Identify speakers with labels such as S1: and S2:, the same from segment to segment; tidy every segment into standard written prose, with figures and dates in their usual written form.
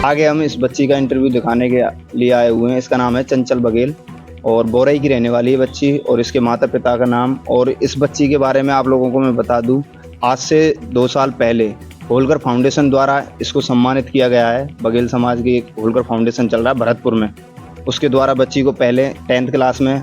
S1: आगे हम इस बच्ची का इंटरव्यू दिखाने के लिए आए हुए हैं। इसका नाम है चंचल बघेल और बोरई की रहने वाली है बच्ची, और इसके माता पिता का नाम और इस बच्ची के बारे में आप लोगों को मैं बता दूं, आज से 2 साल पहले होलकर फाउंडेशन द्वारा इसको सम्मानित किया गया है। बघेल समाज की एक होलकर फाउंडेशन चल रहा है भरतपुर में, उसके द्वारा बच्ची को पहले 10th क्लास में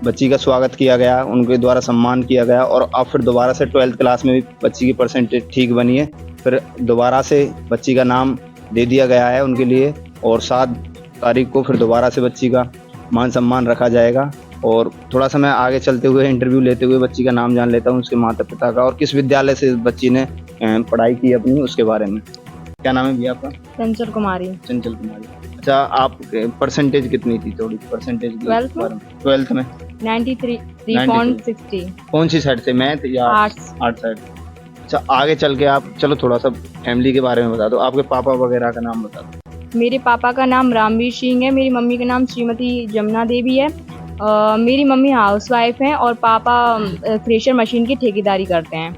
S1: बच्ची का स्वागत किया गया, उनके द्वारा सम्मान किया गया, और अब फिर दोबारा से 12th क्लास में भी बच्ची की परसेंटेज ठीक बनी है। फिर दोबारा से बच्ची का नाम दे दिया गया है उनके लिए, और 7 तारीख को फिर दोबारा से बच्ची का मान सम्मान रखा जाएगा। और थोड़ा सा मैं आगे चलते हुए इंटरव्यू लेते हुए बच्ची का नाम जान लेता हूँ, उसके माता पिता का, और किस विद्यालय से बच्ची ने पढ़ाई की अपनी उसके बारे में। क्या नाम है भैया आपका?
S2: चंचल कुमारी।
S1: चंचल कुमारी। अच्छा, आप परसेंटेज कितनी थी? थोड़ी परसेंटेज 12th में
S2: 93.60।
S1: कौन सी साइड से, मैथ या
S2: आर्ट्स
S1: साइड? अच्छा, आगे चल के आप चलो थोड़ा सा फैमिली के बारे में बता दो, आपके पापा वगैरह का नाम बता दो।
S2: मेरे पापा का नाम रामवीर सिंह है, मेरी मम्मी का नाम श्रीमती जमुना देवी है। मेरी मम्मी हाउसवाइफ हैं और पापा थ्रेशर मशीन की ठेकेदारी करते हैं।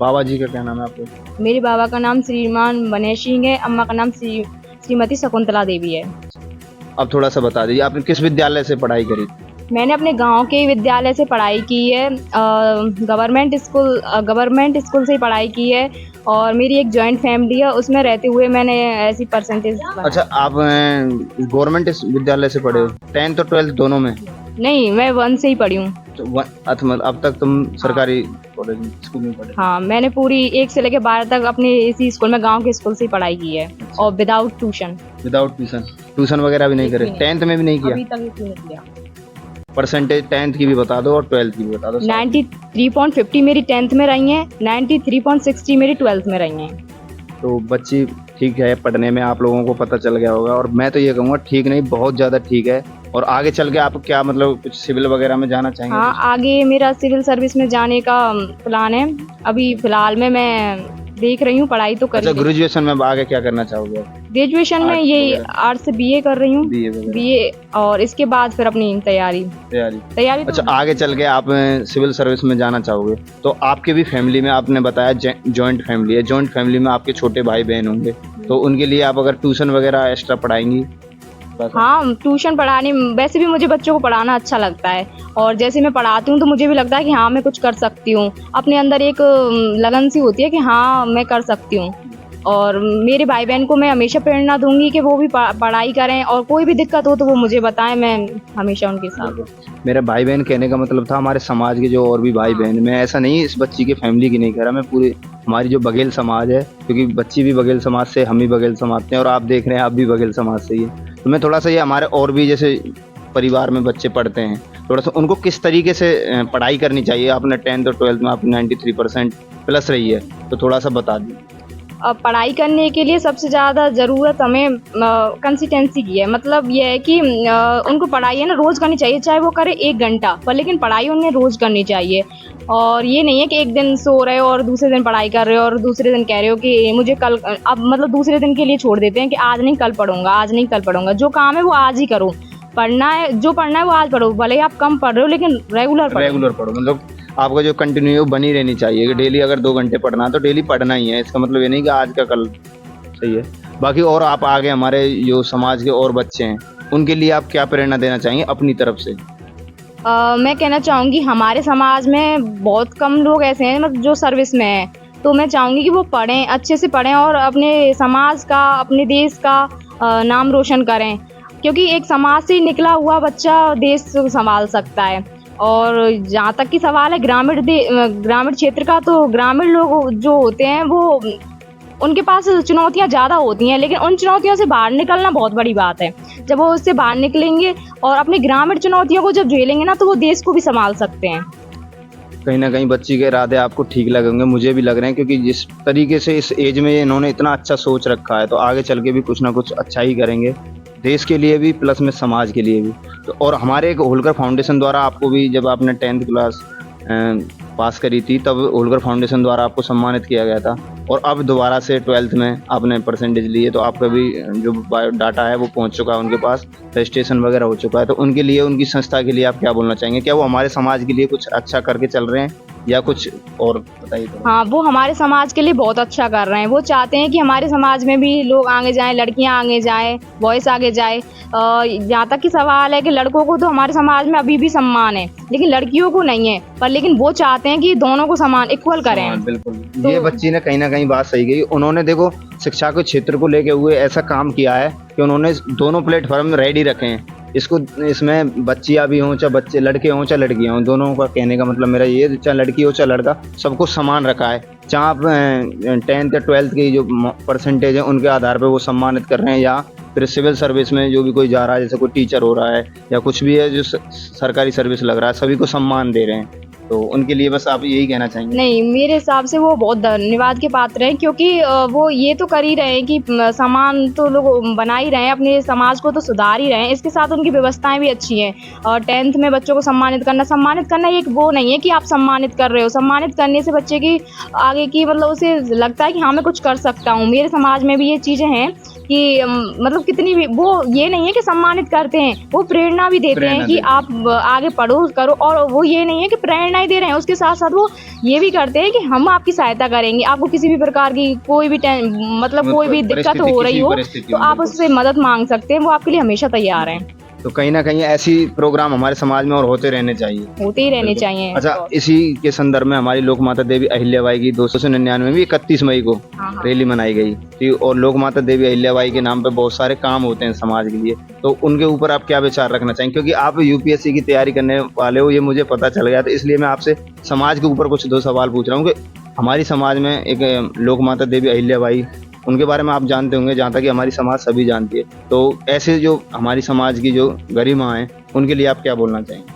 S1: बाबा जी का क्या नाम है आपके?
S2: मेरे बाबा का नाम श्रीमान बने सिंह है, अम्मा का नाम श्रीमती शकुंतला देवी है।
S1: अब थोड़ा सा बता दीजिए, आपने किस विद्यालय से पढ़ाई करी?
S2: मैंने अपने गांव के विद्यालय से पढ़ाई की है, गवर्नमेंट स्कूल से ही पढ़ाई की है, और मेरी एक जॉइंट फैमिली है, उसमें रहते हुए मैंने ऐसी परसेंटेज।
S1: अच्छा, आप गवर्नमेंट विद्यालय से पढ़े हो? 10th और 12th दोनों में?
S2: नहीं, मैं 1 से ही पढ़ी हूँ।
S1: तो अब तक तुम सरकारी कॉलेज स्कूल में पढ़े?
S2: हाँ, मैंने पूरी 1 से लेकर 12 तक अपने इसी स्कूल में, गांव के स्कूल से ही पढ़ाई की है। और विदाउट ट्यूशन
S1: ट्यूशन वगैरह भी नहीं करे? 10th में भी नहीं किया?
S2: अभी तक नहीं किया।
S1: परसेंटेज 10th की भी बता दो और 12th की भी बता दो।
S2: 93.50 मेरी 10th में रही है, 93.60 मेरी 12th में रही है।
S1: तो बच्ची ठीक है पढ़ने में, आप लोगों को पता चल गया होगा, और मैं तो ये कहूँगा ठीक नहीं, बहुत ज़्यादा ठीक है। और आगे चल के आप क्या मतलब कुछ सिविल वगैरह में जाना चाहेंगे?
S2: हाँ, आगे मेरा सिविल सर्विस में जाने का प्लान है। अभी फिलहाल में मैं देख रही हूँ, पढ़ाई तो कर।
S1: अच्छा, ग्रेजुएशन में आगे क्या करना चाहोगे?
S2: ग्रेजुएशन में ये आर्ट्स से बीए कर रही हूँ, बीए, और इसके बाद फिर अपनी तैयारी।
S1: अच्छा, आगे चल के आप सिविल सर्विस में जाना चाहोगे, तो आपके भी फैमिली में, आपने बताया जॉइंट फैमिली है, जॉइंट फैमिली में आपके छोटे भाई बहन होंगे, तो उनके लिए आप अगर ट्यूशन वगैरह एक्स्ट्रा पढ़ाएंगी?
S2: हाँ, ट्यूशन पढ़ाने, वैसे भी मुझे बच्चों को पढ़ाना अच्छा लगता है, और जैसे मैं पढ़ाती हूँ तो मुझे भी लगता है कि हाँ मैं कुछ कर सकती हूँ। अपने अंदर एक लगन सी होती है कि हाँ मैं कर सकती हूँ। और मेरे भाई बहन को मैं हमेशा प्रेरणा दूंगी कि वो भी पढ़ाई करें, और कोई भी दिक्कत हो तो वो मुझे बताएं, मैं हमेशा उनके साथ।
S1: मेरा भाई बहन कहने का मतलब था हमारे समाज के जो और भी भाई बहन, मैं ऐसा नहीं इस बच्ची की फैमिली की नहीं कह रहा, मैं पूरी हमारी जो बघेल समाज है, क्योंकि बच्ची भी बघेल समाज से, हम भी बघेल समाज से हैं, और आप देख रहे हैं आप भी बघेल समाज से ही है। तो मैं थोड़ा सा ये हमारे और भी जैसे परिवार में बच्चे पढ़ते हैं, थोड़ा सा उनको किस तरीके से पढ़ाई करनी चाहिए। आपने 10th और 12th में आपकी 93% प्लस रही है, तो थोड़ा सा बता दीजिए।
S2: पढ़ाई करने के लिए सबसे ज़्यादा ज़रूरत हमें कंसिस्टेंसी की है। मतलब ये है कि उनको पढ़ाई है ना रोज़ करनी चाहिए, चाहे वो करे 1 घंटा पर, लेकिन पढ़ाई उन्हें रोज़ करनी चाहिए। और ये नहीं है कि एक दिन सो रहे हो और दूसरे दिन पढ़ाई कर रहे हो, और दूसरे दिन कह रहे हो कि मुझे कल, अब मतलब दूसरे दिन के लिए छोड़ देते हैं कि आज नहीं कल पढ़ूंगा, आज नहीं कल पढ़ूंगा। जो काम है वो आज ही करो, पढ़ना है जो पढ़ना है वो आज पढ़ो, भले ही आप कम पढ़ रहे हो लेकिन रेगुलर पढ़ो।
S1: मतलब आपका जो कंटिन्यू बनी रहनी चाहिए कि डेली अगर 2 घंटे पढ़ना है तो डेली पढ़ना ही है, इसका मतलब ये नहीं कि आज का कल। सही है। बाकी और आप आगे हमारे जो समाज के और बच्चे हैं उनके लिए आप क्या प्रेरणा देना चाहेंगे अपनी तरफ से?
S2: मैं कहना चाहूँगी हमारे समाज में बहुत कम लोग ऐसे हैं मतलब जो सर्विस में हैं, तो मैं चाहूँगी कि वो पढ़ें, अच्छे से पढ़ें, और अपने समाज का, अपने देश का नाम रोशन करें, क्योंकि एक समाज से निकला हुआ बच्चा देश संभाल सकता है। और जहाँ तक की सवाल है ग्रामीण क्षेत्र का, तो ग्रामीण लोग जो होते हैं वो, उनके पास चुनौतियाँ ज़्यादा होती हैं, लेकिन उन चुनौतियों से बाहर निकलना बहुत बड़ी बात है। जब वो उससे बाहर निकलेंगे और अपनी ग्रामीण चुनौतियों को जब झेलेंगे ना, तो वो देश को भी संभाल सकते हैं।
S1: कहीं ना कहीं बच्ची के इरादे आपको ठीक लगेंगे, मुझे भी लग रहे हैं, क्योंकि जिस तरीके से इस एज में इन्होंने इतना अच्छा सोच रखा है, तो आगे चल के भी कुछ ना कुछ अच्छा ही करेंगे, देश के लिए भी प्लस में समाज के लिए भी। तो और हमारे एक होलकर फाउंडेशन द्वारा आपको भी, जब आपने 10th क्लास पास करी थी तब होलकर फाउंडेशन द्वारा आपको सम्मानित किया गया था, और अब दोबारा से 12th में आपने परसेंटेज ली है, तो आपका भी जो बायोडाटा है वो पहुंच चुका है उनके पास, रजिस्ट्रेशन वगैरह हो चुका है। तो उनके लिए, उनकी संस्था के लिए आप क्या बोलना चाहेंगे? क्या वो हमारे समाज के लिए कुछ अच्छा करके चल रहे हैं? या कुछ और बताइए तो।
S2: हाँ, वो हमारे समाज के लिए बहुत अच्छा कर रहे हैं। वो चाहते हैं कि हमारे समाज में भी लोग आगे जाएँ, लड़कियाँ आगे जाएँ, बॉयज़ आगे जाएँ। जहाँ तक कि सवाल है कि लड़कों को तो हमारे समाज में अभी भी सम्मान है, लेकिन लड़कियों को नहीं है। पर लेकिन वो चाहते हैं कि दोनों को समान इक्वल करें।
S1: हाँ, बिल्कुल। ये बच्ची ने कहीं ना कहीं बात सही कही। उन्होंने देखो शिक्षा के क्षेत्र को लेके हुए ऐसा काम किया है कि उन्होंने दोनों प्लेटफॉर्म रेडी रखे हैं। इसको इसमें बच्चियां भी हों चाहे बच्चे, लड़के हों चाहे लड़कियां हों, दोनों का कहने का मतलब मेरा ये, चाहे लड़की हो चाहे लड़का, सबको समान रखा है। चाहे आप 10th या 12th की जो परसेंटेज है उनके आधार पर वो सम्मानित कर रहे हैं, या फिर सिविल सर्विस में जो भी कोई जा रहा है, जैसे कोई टीचर हो रहा है या कुछ भी है जो सरकारी सर्विस लग रहा है, सभी को सम्मान दे रहे हैं। तो उनके लिए बस आप यही कहना चाहेंगे?
S2: नहीं, मेरे हिसाब से वो बहुत धन्यवाद के पात्र हैं, क्योंकि वो ये तो कर ही रहे हैं कि समान तो लोग बना ही रहे हैं, अपने समाज को तो सुधार ही रहे हैं। इसके साथ उनकी व्यवस्थाएं भी अच्छी हैं। और 10th में बच्चों को सम्मानित करना एक वो नहीं है कि आप सम्मानित कर रहे हो। सम्मानित करने से बच्चे की आगे की मतलब उसे लगता है कि हाँ मैं कुछ कर सकता हूँ। मेरे समाज में भी ये चीज़ें हैं कि मतलब कितनी भी वो ये नहीं है कि सम्मानित करते हैं, वो प्रेरणा भी देते हैं कि आप आगे पढ़ो करो। और वो ये नहीं है कि प्रेरणा ही दे रहे हैं, उसके साथ साथ वो ये भी करते हैं कि हम आपकी सहायता करेंगे। आपको किसी भी प्रकार की कोई भी मतलब कोई भी दिक्कत हो रही हो तो आप उससे मदद मांग सकते हैं, वो आपके लिए हमेशा तैयार हैं।
S1: तो कहीं ना कहीं ऐसी प्रोग्राम हमारे समाज में और होते रहने चाहिए।
S2: होते ही रहने चाहिए।
S1: अच्छा, इसी के संदर्भ में हमारी लोक माता देवी अहिल्याबाई की 299 में 31 मई को रैली मनाई गई थी, और लोक माता देवी अहिल्याबाई के नाम पे बहुत सारे काम होते हैं समाज के लिए। तो उनके ऊपर आप क्या विचार रखना चाहेंगे, क्योंकि आप यूपीएससी की तैयारी करने वाले हो, ये मुझे पता चल गया था, इसलिए मैं आपसे समाज के ऊपर कुछ 2 सवाल पूछ रहा हूँ कि हमारी समाज में एक लोक माता देवी अहिल्याबाई, उनके बारे में आप जानते होंगे, जहाँ तक कि हमारी समाज सभी जानती है। तो ऐसे जो हमारी समाज की जो गरिमा है उनके लिए आप क्या बोलना चाहेंगे?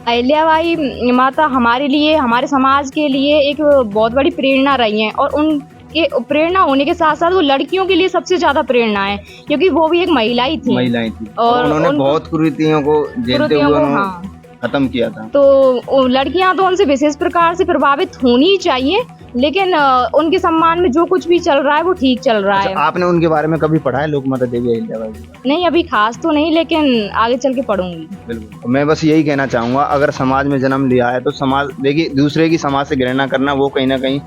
S2: अहिल्याबाई माता हमारे लिए, हमारे समाज के लिए एक बहुत बड़ी प्रेरणा रही हैं। और उनके प्रेरणा होने के साथ साथ वो लड़कियों के लिए सबसे ज्यादा प्रेरणा है, क्योंकि वो भी एक महिलाएं थी
S1: और उन्होंने बहुत कुरीतियों को झेलते हुए खत्म किया था।
S2: तो लड़कियां तो उनसे विशेष प्रकार से प्रभावित होनी ही चाहिए, लेकिन उनके सम्मान में जो कुछ भी चल रहा है वो ठीक चल रहा है।
S1: आपने उनके बारे में कभी पढ़ा है, लोक माता देवी अहिल्याबाई?
S2: नहीं, अभी खास तो नहीं, लेकिन आगे चल के पढ़ूंगी।
S1: बिल्कुल। तो मैं बस यही कहना चाहूंगा, अगर समाज में जन्म लिया है तो समाज, देखिए दूसरे की समाज से घृणा करना वो कहीं ना कहीं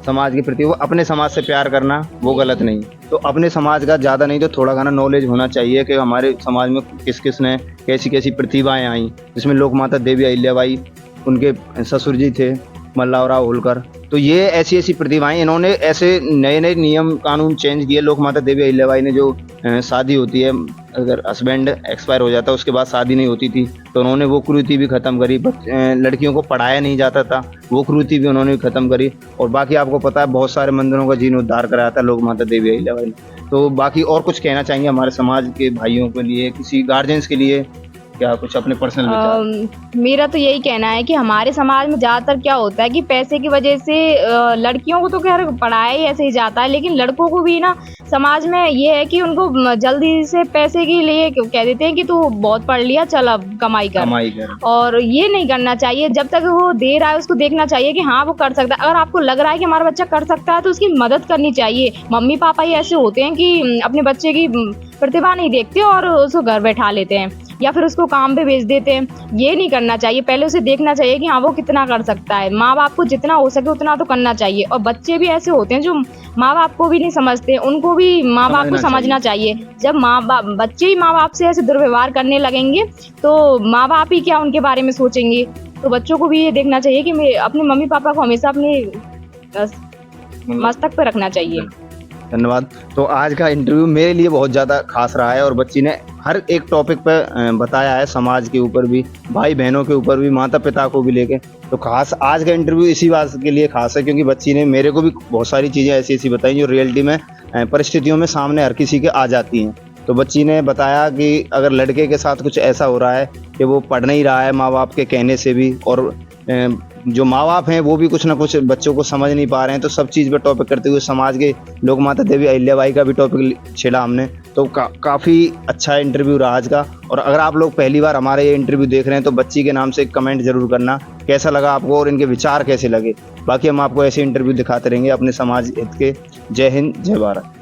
S1: समाज के प्रति, वो अपने समाज से प्यार करना वो गलत नहीं। तो अपने समाज का ज़्यादा नहीं तो थोड़ा घना नॉलेज होना चाहिए कि हमारे समाज में किस किस ने कैसी कैसी प्रतिभाएं आई, जिसमें लोक माता देवी अहिल्याबाई, उनके ससुर जी थे मल्लावराव होलकर। तो ये ऐसी ऐसी प्रतिभाएं, इन्होंने ऐसे नए नए नियम कानून चेंज किए। लोक माता देवी अहिल्याबाई ने जो शादी होती है, अगर हस्बैंड एक्सपायर हो जाता है उसके बाद शादी नहीं होती थी, तो उन्होंने वो कुरीति भी खत्म करी। लड़कियों को पढ़ाया नहीं जाता था, वो कुरीति भी उन्होंने खत्म करी। और बाकी आपको पता है बहुत सारे मंदिरों का जीर्णोद्धार कराया था लोक माता देवी अहिल्याबाई ने। तो बाकी और कुछ कहना चाहेंगे हमारे समाज के भाइयों के लिए, किसी गार्जियंस के लिए, क्या कुछ अपने पर्सनल विचार?
S2: मेरा तो यही कहना है कि हमारे समाज में ज़्यादातर क्या होता है कि पैसे की वजह से लड़कियों को तो खैर पढ़ाया ही ऐसे ही जाता है, लेकिन लड़कों को भी ना समाज में ये है कि उनको जल्दी से पैसे के लिए कह देते हैं कि तू बहुत पढ़ लिया, चल अब कमाई कर। और ये नहीं करना चाहिए। जब तक वो दे रहा है उसको देखना चाहिए कि हाँ वो कर सकता है। अगर आपको लग रहा है कि हमारा बच्चा कर सकता है तो उसकी मदद करनी चाहिए। मम्मी पापा ही ऐसे होते हैं कि अपने बच्चे की प्रतिभा नहीं देखते और उसको घर बैठा लेते हैं या फिर उसको काम पे भेज देते हैं। ये नहीं करना चाहिए, पहले उसे देखना चाहिए कि हाँ वो कितना कर सकता है। माँ बाप को जितना हो सके उतना तो करना चाहिए। और बच्चे भी ऐसे होते हैं जो माँ बाप को भी नहीं समझते, उनको भी माँ बाप को समझना चाहिए। जब बच्चे ही माँ बाप से ऐसे दुर्व्यवहार करने लगेंगे तो माँ बाप ही क्या उनके बारे में सोचेंगे। तो बच्चों को भी ये देखना चाहिए कि अपने मम्मी पापा को हमेशा अपने मस्तक पे रखना चाहिए।
S1: धन्यवाद। तो आज का इंटरव्यू मेरे लिए बहुत ज़्यादा खास रहा है और बच्ची ने हर एक टॉपिक पे बताया है, समाज के ऊपर भी, भाई बहनों के ऊपर भी, माता पिता को भी लेके। तो खास आज का इंटरव्यू इसी बात के लिए खास है क्योंकि बच्ची ने मेरे को भी बहुत सारी चीज़ें ऐसी ऐसी बताई जो रियलिटी में परिस्थितियों में सामने हर किसी के आ जाती हैं। तो बच्ची ने बताया कि अगर लड़के के साथ कुछ ऐसा हो रहा है कि वो पढ़ नहीं रहा है माँ बाप के कहने से भी, और जो माँ बाप हैं वो भी कुछ ना कुछ बच्चों को समझ नहीं पा रहे हैं, तो सब चीज़ पे टॉपिक करते हुए समाज के लोक माता देवी अहिल्याबाई का भी टॉपिक छेड़ा हमने। तो काफ़ी अच्छा इंटरव्यू रहा आज का। और अगर आप लोग पहली बार हमारा ये इंटरव्यू देख रहे हैं तो बच्ची के नाम से एक कमेंट जरूर करना, कैसा लगा आपको और इनके विचार कैसे लगे। बाकी हम आपको ऐसे इंटरव्यू दिखाते रहेंगे अपने समाज हित के। जय हिंद, जय भारत।